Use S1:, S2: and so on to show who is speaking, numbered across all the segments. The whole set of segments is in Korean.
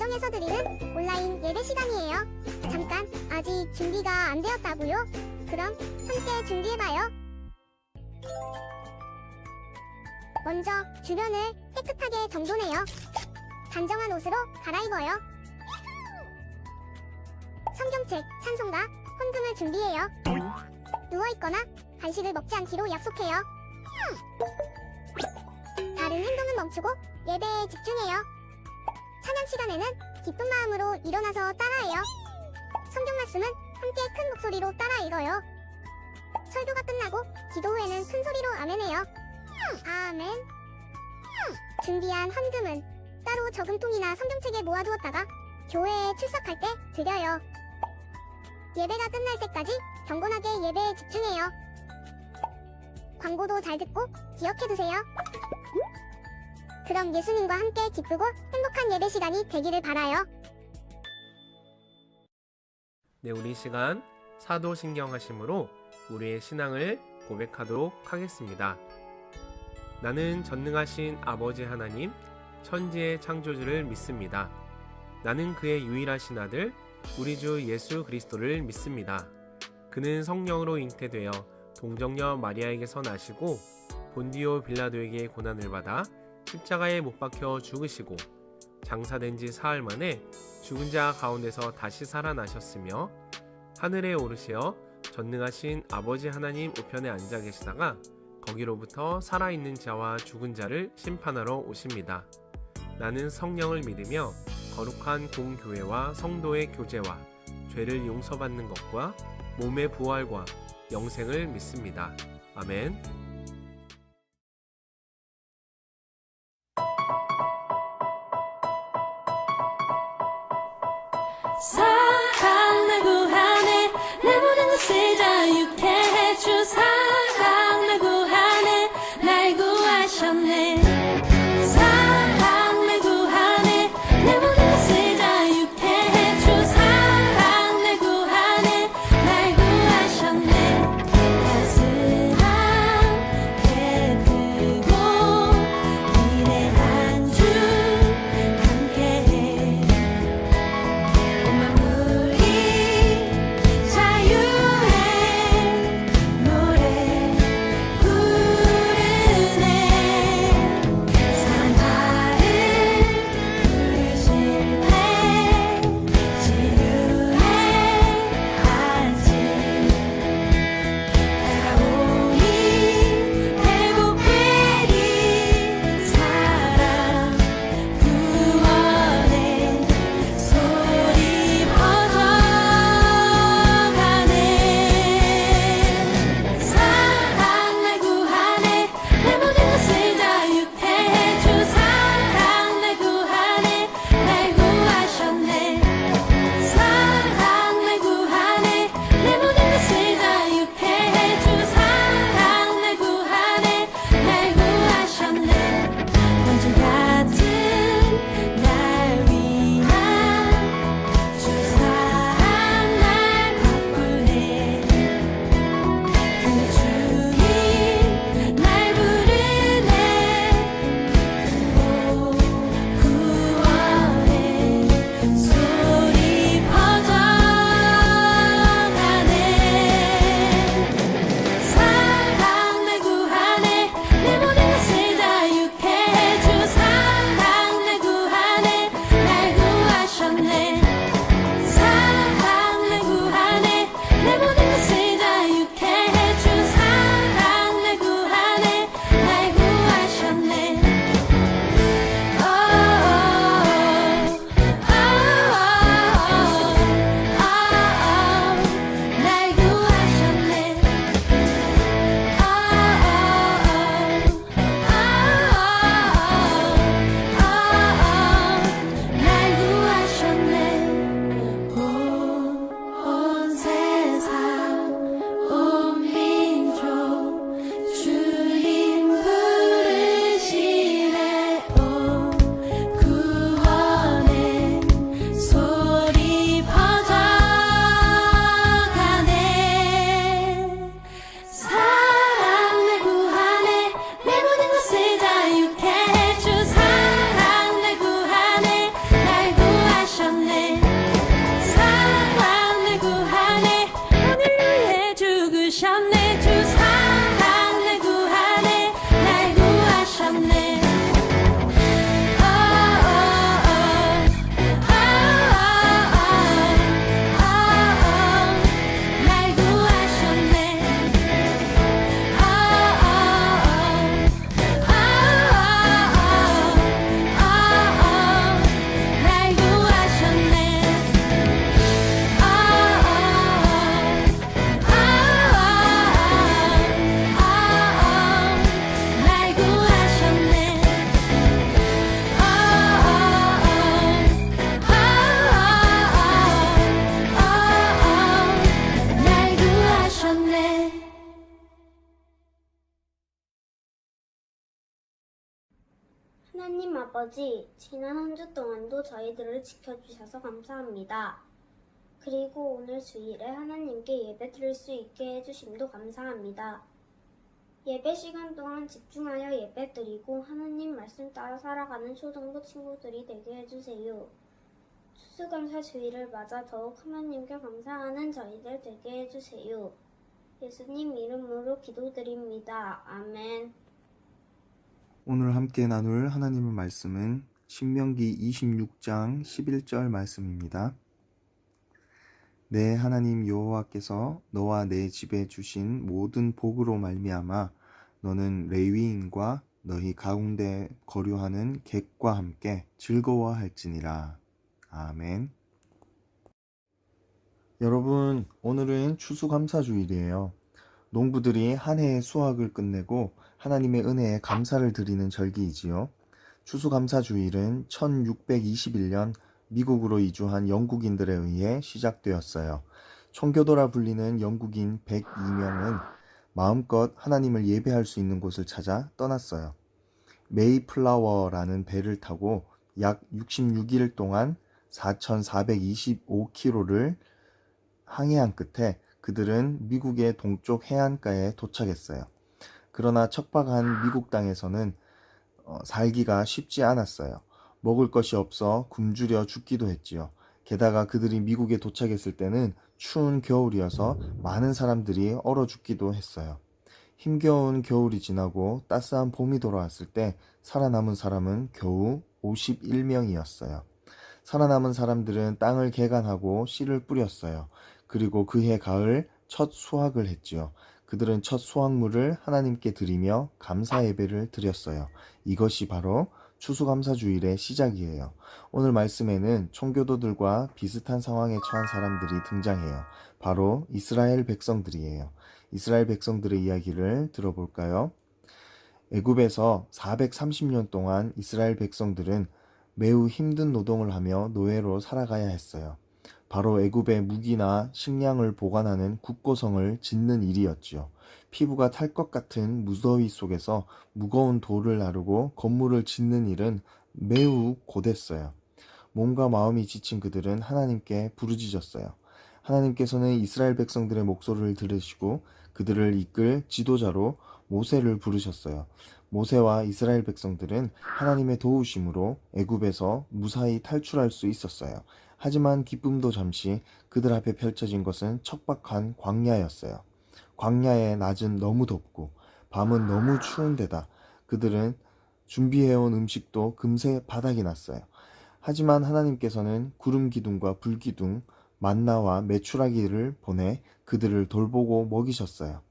S1: 가정에서 드리는 온라인 예배 시간이에요. 잠깐, 아직 준비가 안 되었다고요? 그럼 함께 준비해봐요. 먼저 주변을 깨끗하게 정돈해요. 단정한 옷으로 갈아입어요. 성경책, 찬송가, 헌금을 준비해요. 누워있거나 간식을 먹지 않기로 약속해요. 다른 행동은 멈추고 예배에 집중해요. 찬양 시간에는 기쁜 마음으로 일어나서 따라해요. 성경 말씀은 함께 큰 목소리로 따라 읽어요. 설교가 끝나고 기도 후에는 큰 소리로 아멘해요. 아멘. 준비한 헌금은 따로 저금통이나 성경책에 모아두었다가 교회에 출석할 때 드려요. 예배가 끝날 때까지 경건하게 예배에 집중해요. 광고도 잘 듣고 기억해두세요. 그럼 예수님과 함께 기쁘고 행복한 예배 시간이 되기를 바라요.
S2: 네, 우리 시간 사도신경하심으로 우리의 신앙을 고백하도록 하겠습니다. 나는 전능하신 아버지 하나님, 천지의 창조주를 믿습니다. 나는 그의 유일하신 아들, 우리 주 예수 그리스도를 믿습니다. 그는 성령으로 잉태되어 동정녀 마리아에게서 나시고 본디오 빌라도에게 고난을 받아 십자가에 못 박혀 죽으시고 장사된 지 사흘 만에 죽은 자 가운데서 다시 살아나셨으며 하늘에 오르시어 전능하신 아버지 하나님 우편에 앉아 계시다가 거기로부터 살아있는 자와 죽은 자를 심판하러 오십니다. 나는 성령을 믿으며 거룩한 공교회와 성도의 교제와 죄를 용서받는 것과 몸의 부활과 영생을 믿습니다. 아멘.
S3: 사랑 날 구하네 내 모든 것을 자유케 해주 사랑 날 구하네 날 구하셨네 사랑 날 구하네 내 모든 것을 자유케 해주 사랑 날 구하네 날 구하셨네 따스하게 뜨고 위대한 주 함께해 만물이 자유의 노래 부르네
S4: 하나님 아버지, 지난 한 주 동안도 저희들을 지켜주셔서 감사합니다. 그리고 오늘 주일에 하나님께 예배 드릴 수 있게 해주심도 감사합니다. 예배 시간 동안 집중하여 예배 드리고 하나님 말씀 따라 살아가는 초등부 친구들이 되게 해주세요. 추수감사 주일을 맞아 더욱 하나님께 감사하는 저희들 되게 해주세요. 예수님 이름으로 기도드립니다. 아멘.
S5: 오늘 함께 나눌 하나님의 말씀은 신명기 26장 11절 말씀입니다. 내 하나님 여호와께서 너와 내 집에 주신 모든 복으로 말미암아 너는 레위인과 너희 가운데 거류하는 객과 함께 즐거워할지니라. 아멘. 여러분, 오늘은 추수감사주일이에요. 농부들이 한 해의 수확을 끝내고 하나님의 은혜에 감사를 드리는 절기이지요. 추수감사주일은 1621년 미국으로 이주한 영국인들에 의해 시작되었어요. 청교도라 불리는 영국인 102명은 마음껏 하나님을 예배할 수 있는 곳을 찾아 떠났어요. 메이플라워라는 배를 타고 약 66일 동안 4,425km를 항해한 끝에 그들은 미국의 동쪽 해안가에 도착했어요. 그러나 척박한 미국 땅에서는 살기가 쉽지 않았어요. 먹을 것이 없어 굶주려 죽기도 했지요. 게다가 그들이 미국에 도착했을 때는 추운 겨울이어서 많은 사람들이 얼어 죽기도 했어요. 힘겨운 겨울이 지나고 따스한 봄이 돌아왔을 때 살아남은 사람은 겨우 51명이었어요. 살아남은 사람들은 땅을 개간하고 씨를 뿌렸어요. 그리고 그해 가을 첫 수확을 했지요. 그들은 첫 수확물을 하나님께 드리며 감사 예배를 드렸어요. 이것이 바로 추수감사주일의 시작이에요. 오늘 말씀에는 청교도들과 비슷한 상황에 처한 사람들이 등장해요. 바로 이스라엘 백성들이에요. 이스라엘 백성들의 이야기를 들어볼까요? 애굽에서 430년 동안 이스라엘 백성들은 매우 힘든 노동을 하며 노예로 살아가야 했어요. 바로 애굽의 무기나 식량을 보관하는 국고성을 짓는 일이었지요. 피부가 탈 것 같은 무더위 속에서 무거운 돌을 나르고 건물을 짓는 일은 매우 고됐어요. 몸과 마음이 지친 그들은 하나님께 부르짖었어요. 하나님께서는 이스라엘 백성들의 목소리를 들으시고 그들을 이끌 지도자로 모세를 부르셨어요. 모세와 이스라엘 백성들은 하나님의 도우심으로 애굽에서 무사히 탈출할 수 있었어요. 하지만 기쁨도 잠시 그들 앞에 펼쳐진 것은 척박한 광야였어요. 광야의 낮은 너무 덥고 밤은 너무 추운 데다 그들은 준비해온 음식도 금세 바닥이 났어요. 하지만 하나님께서는 구름 기둥과 불 기둥, 만나와 메추라기를 보내 그들을 돌보고 먹이셨어요.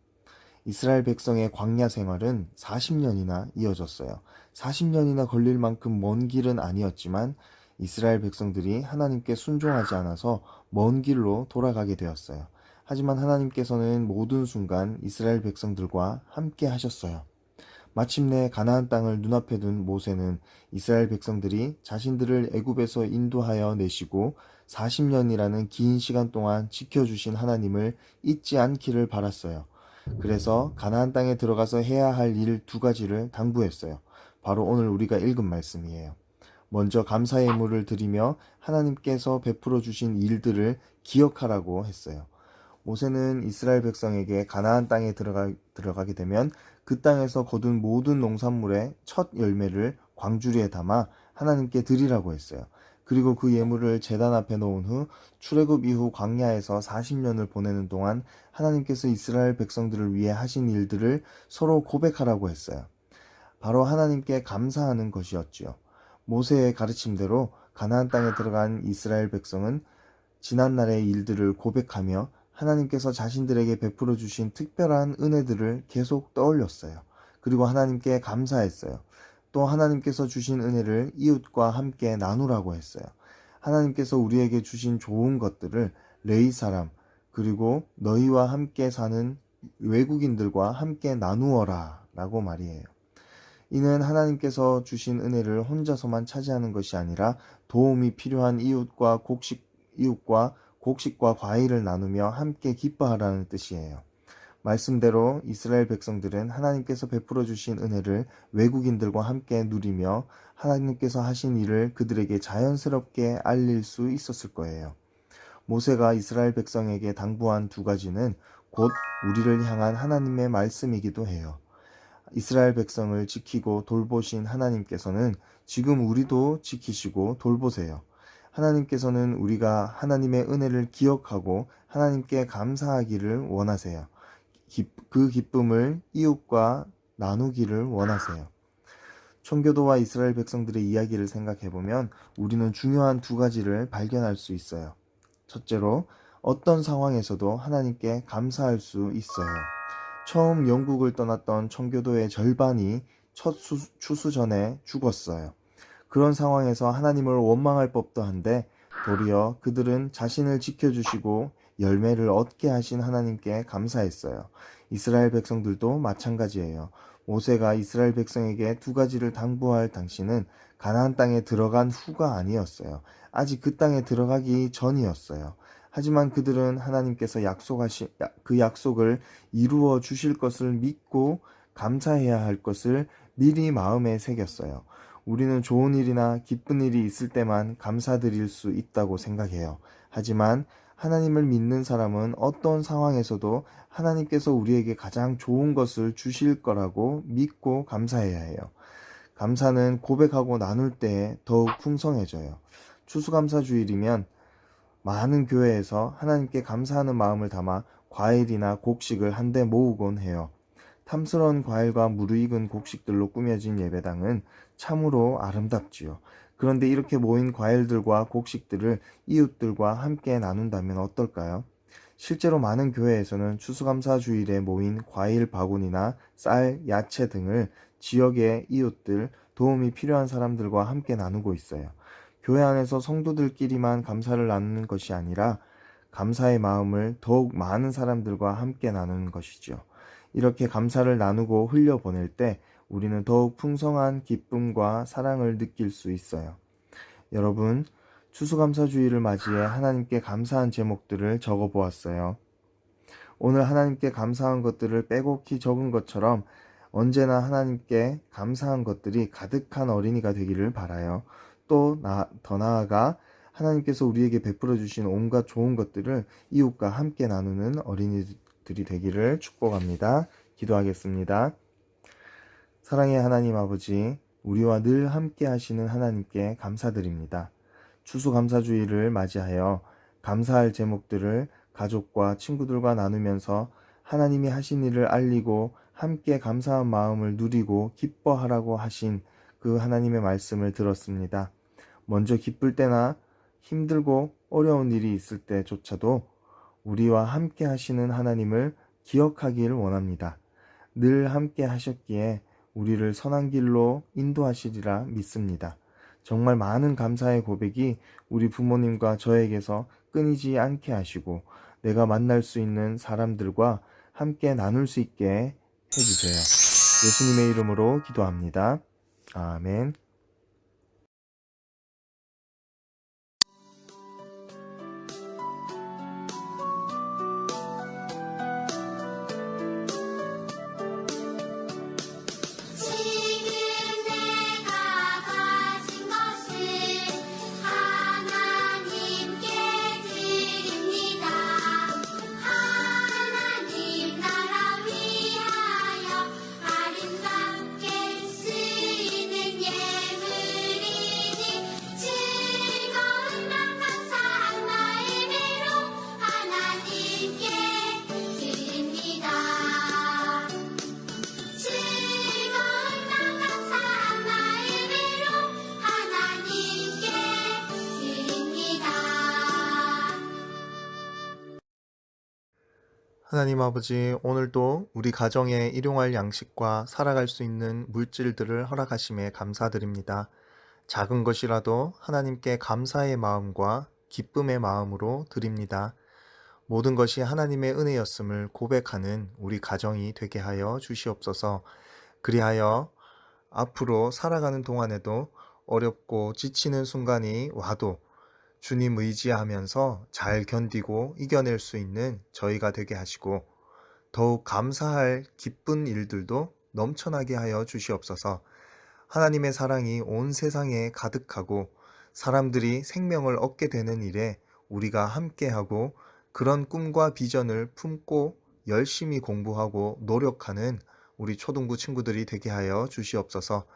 S5: 이스라엘 백성의 광야 생활은 40년이나 이어졌어요. 40년이나 걸릴 만큼 먼 길은 아니었지만 이스라엘 백성들이 하나님께 순종하지 않아서 먼 길로 돌아가게 되었어요. 하지만 하나님께서는 모든 순간 이스라엘 백성들과 함께 하셨어요. 마침내 가나안 땅을 눈앞에 둔 모세는 이스라엘 백성들이 자신들을 애굽에서 인도하여 내시고 40년이라는 긴 시간 동안 지켜주신 하나님을 잊지 않기를 바랐어요. 그래서 가나안 땅에 들어가서 해야 할 일 2가지를 당부했어요. 바로 오늘 우리가 읽은 말씀이에요. 먼저 감사 예물을 드리며 하나님께서 베풀어 주신 일들을 기억하라고 했어요. 모세는 이스라엘 백성에게 가나안 땅에 들어가게 되면 그 땅에서 거둔 모든 농산물의 첫 열매를 광주리에 담아 하나님께 드리라고 했어요. 그리고 그 예물을 제단 앞에 놓은 후 출애굽 이후 광야에서 40년을 보내는 동안 하나님께서 이스라엘 백성들을 위해 하신 일들을 서로 고백하라고 했어요. 바로 하나님께 감사하는 것이었지요. 모세의 가르침대로 가나안 땅에 들어간 이스라엘 백성은 지난날의 일들을 고백하며 하나님께서 자신들에게 베풀어 주신 특별한 은혜들을 계속 떠올렸어요. 그리고 하나님께 감사했어요. 또 하나님께서 주신 은혜를 이웃과 함께 나누라고 했어요. 하나님께서 우리에게 주신 좋은 것들을 레위 사람 그리고 너희와 함께 사는 외국인들과 함께 나누어라 라고 말이에요. 이는 하나님께서 주신 은혜를 혼자서만 차지하는 것이 아니라 도움이 필요한 이웃과 곡식과 과일을 나누며 함께 기뻐하라는 뜻이에요. 말씀대로 이스라엘 백성들은 하나님께서 베풀어 주신 은혜를 외국인들과 함께 누리며 하나님께서 하신 일을 그들에게 자연스럽게 알릴 수 있었을 거예요. 모세가 이스라엘 백성에게 당부한 두 가지는 곧 우리를 향한 하나님의 말씀이기도 해요. 이스라엘 백성을 지키고 돌보신 하나님께서는 지금 우리도 지키시고 돌보세요. 하나님께서는 우리가 하나님의 은혜를 기억하고 하나님께 감사하기를 원하세요. 그 기쁨을 이웃과 나누기를 원하세요. 청교도와 이스라엘 백성들의 이야기를 생각해보면 우리는 중요한 두 가지를 발견할 수 있어요. 첫째로, 어떤 상황에서도 하나님께 감사할 수 있어요. 처음 영국을 떠났던 청교도의 절반이 첫 추수전에 죽었어요. 그런 상황에서 하나님을 원망할 법도 한데 도리어 그들은 자신을 지켜주시고 열매를 얻게 하신 하나님께 감사했어요. 이스라엘 백성들도 마찬가지예요. 모세가 이스라엘 백성에게 두 가지를 당부할 당시는 가나안 땅에 들어간 후가 아니었어요. 아직 그 땅에 들어가기 전이었어요. 하지만 그들은 하나님께서 약속하신 그 약속을 이루어 주실 것을 믿고 감사해야 할 것을 미리 마음에 새겼어요. 우리는 좋은 일이나 기쁜 일이 있을 때만 감사드릴 수 있다고 생각해요. 하지만 하나님을 믿는 사람은 어떤 상황에서도 하나님께서 우리에게 가장 좋은 것을 주실 거라고 믿고 감사해야 해요. 감사는 고백하고 나눌 때에 더욱 풍성해져요. 추수감사주일이면 많은 교회에서 하나님께 감사하는 마음을 담아 과일이나 곡식을 한데 모으곤 해요. 탐스러운 과일과 무르익은 곡식들로 꾸며진 예배당은 참으로 아름답지요. 그런데 이렇게 모인 과일들과 곡식들을 이웃들과 함께 나눈다면 어떨까요? 실제로 많은 교회에서는 추수감사주일에 모인 과일 바구니나 쌀, 야채 등을 지역의 이웃들, 도움이 필요한 사람들과 함께 나누고 있어요. 교회 안에서 성도들끼리만 감사를 나누는 것이 아니라 감사의 마음을 더욱 많은 사람들과 함께 나누는 것이죠. 이렇게 감사를 나누고 흘려보낼 때 우리는 더욱 풍성한 기쁨과 사랑을 느낄 수 있어요. 여러분, 추수감사주의를 맞이해 하나님께 감사한 제목들을 적어보았어요. 오늘 하나님께 감사한 것들을 빼곡히 적은 것처럼 언제나 하나님께 감사한 것들이 가득한 어린이가 되기를 바라요. 또 더 나아가 하나님께서 우리에게 베풀어 주신 온갖 좋은 것들을 이웃과 함께 나누는 어린이들이 되기를 축복합니다. 기도하겠습니다. 사랑의 하나님 아버지, 우리와 늘 함께 하시는 하나님께 감사드립니다. 추수감사주의를 맞이하여 감사할 제목들을 가족과 친구들과 나누면서 하나님이 하신 일을 알리고 함께 감사한 마음을 누리고 기뻐하라고 하신 그 하나님의 말씀을 들었습니다. 먼저 기쁠 때나 힘들고 어려운 일이 있을 때조차도 우리와 함께 하시는 하나님을 기억하기를 원합니다. 늘 함께 하셨기에 우리를 선한 길로 인도하시리라 믿습니다. 정말 많은 감사의 고백이 우리 부모님과 저에게서 끊이지 않게 하시고 내가 만날 수 있는 사람들과 함께 나눌 수 있게 해주세요. 예수님의 이름으로 기도합니다. 아멘.
S1: 지금 내가 가진 것을 하나님께 드립니다. 하나님 나라 위하여 아름답게 쓰이는 예물이니 즐거운 맘 감사한 마음으로 하나님께 드립니다. 즐거운 맘 감사한 마음으로 하나님께 드립니다.
S5: 하나님 아버지, 오늘도 우리 가정에 일용할 양식과 살아갈 수 있는 물질들을 허락하심에 감사드립니다. 작은 것이라도 하나님께 감사의 마음과 기쁨의 마음으로 드립니다. 모든 것이 하나님의 은혜였음을 고백하는 우리 가정이 되게 하여 주시옵소서. 그리하여 앞으로 살아가는 동안에도 어렵고 지치는 순간이 와도 주님 의지하면서 잘 견디고 이겨낼 수 있는 저희가 되게 하시고 더욱 감사할 기쁜 일들도 넘쳐나게 하여 주시옵소서. 하나님의 사랑이 온 세상에 가득하고 사람들이 생명을 얻게 되는 일에 우리가 함께하고 그런 꿈과 비전을 품고 열심히 공부하고 노력하는 우리 초등부 친구들이 되게 하여 주시옵소서.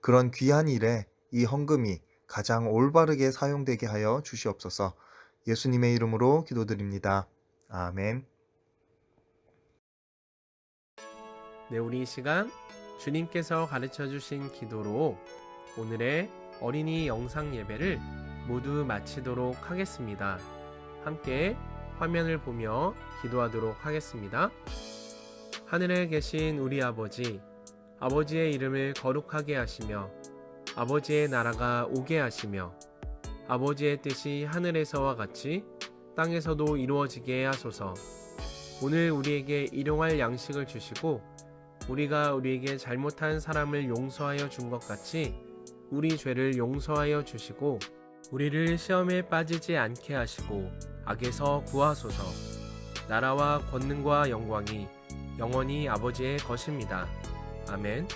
S5: 그런 귀한 일에 이 헌금이 가장 올바르게 사용되게 하여 주시옵소서. 예수님의 이름으로 기도드립니다. 아멘.
S2: 네, 우리 이 시간 주님께서 가르쳐 주신 기도로 오늘의 어린이 영상 예배를 모두 마치도록 하겠습니다. 함께 화면을 보며 기도하도록 하겠습니다. 하늘에 계신 우리 아버지, 아버지의 이름을 거룩하게 하시며 아버지의 나라가 오게 하시며 아버지의 뜻이 하늘에서와 같이 땅에서도 이루어지게 하소서. 오늘 우리에게 일용할 양식을 주시고 우리가 우리에게 잘못한 사람을 용서하여 준 것 같이 우리 죄를 용서하여 주시고 우리를 시험에 빠지지 않게 하시고 악에서 구하소서. 나라와 권능과 영광이 영원히 아버지의 것입니다. 아멘.